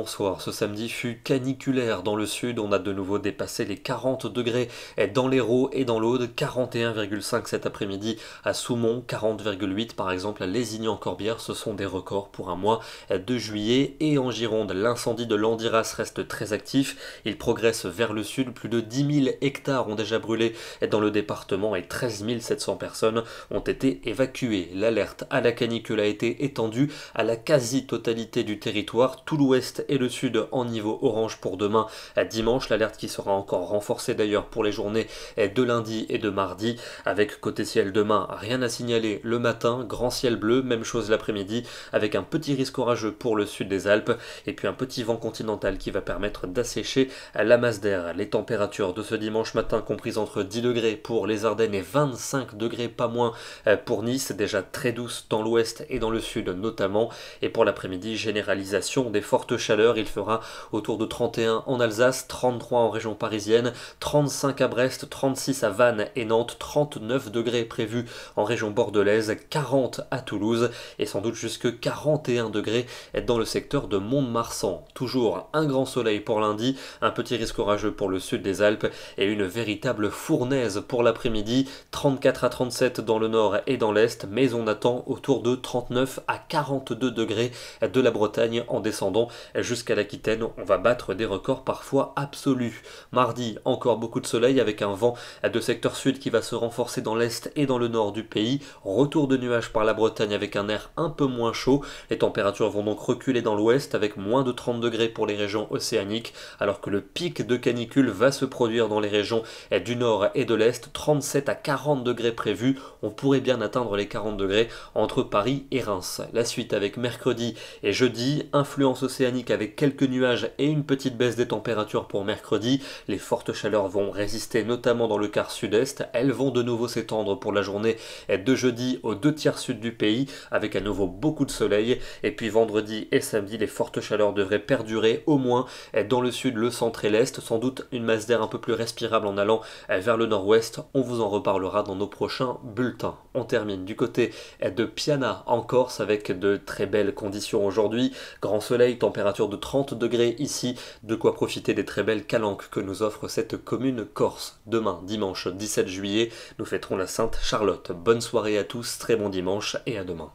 bonsoir. Ce samedi fut caniculaire dans le sud. On a de nouveau dépassé les 40 degrés dans l'Hérault et dans l'Aude. 41,5 cet après-midi à Soumont, 40,8 par exemple à Lézignan-Corbière. Ce sont des records pour un mois de juillet. Et en Gironde, l'incendie de Landiras reste très actif. Il progresse vers le sud. Plus de 10 000 hectares ont déjà brûlé dans le département et 13 700 personnes ont été évacuées. L'alerte à la canicule a été étendue à la quasi-totalité du territoire, tout l'ouest et le sud en niveau orange pour demain dimanche. L'alerte qui sera encore renforcée d'ailleurs pour les journées de lundi et de mardi, avec côté ciel demain rien à signaler le matin, grand ciel bleu, même chose l'après-midi, avec un petit risque orageux pour le sud des Alpes, et puis un petit vent continental qui va permettre d'assécher la masse d'air. Les températures de ce dimanche matin comprises entre 10 degrés pour les Ardennes et 25 degrés pas moins pour Nice, déjà très douce dans l'ouest et dans le sud notamment. Et pour l'après-midi, généralisation des fortes chaleurs. Il fera autour de 31 en Alsace, 33 en région parisienne, 35 à Brest, 36 à Vannes et Nantes, 39 degrés prévus en région bordelaise, 40 à Toulouse et sans doute jusque 41 degrés dans le secteur de Mont-de-Marsan. Toujours un grand soleil pour lundi, un petit risque orageux pour le sud des Alpes et une véritable fournaise pour l'après-midi, 34 à 37 dans le nord et dans l'est, mais on attend autour de 39 à 42 degrés de la Bretagne en descendant jusqu'à l'Aquitaine. On va battre des records parfois absolus. Mardi, encore beaucoup de soleil avec un vent de secteur sud qui va se renforcer dans l'est et dans le nord du pays. Retour de nuages par la Bretagne avec un air un peu moins chaud. Les températures vont donc reculer dans l'ouest avec moins de 30 degrés pour les régions océaniques, alors que le pic de canicule va se produire dans les régions du nord et de l'est. 37 à 40 degrés prévus. On pourrait bien atteindre les 40 degrés entre Paris et Reims. La suite avec mercredi et jeudi, influence océanique avec quelques nuages et une petite baisse des températures pour mercredi. Les fortes chaleurs vont résister notamment dans le quart sud-est. Elles vont de nouveau s'étendre pour la journée de jeudi aux 2/3 sud du pays avec à nouveau beaucoup de soleil. Et puis vendredi et samedi, les fortes chaleurs devraient perdurer au moins dans le sud, le centre et l'est. Sans doute une masse d'air un peu plus respirable en allant vers le nord-ouest. On vous en reparlera dans nos prochains bulletins. On termine du côté de Piana en Corse avec de très belles conditions aujourd'hui. Grand soleil, température de 30 degrés ici, de quoi profiter des très belles calanques que nous offre cette commune corse. Demain, dimanche 17 juillet, nous fêterons la Sainte Charlotte. Bonne soirée à tous, très bon dimanche et à demain.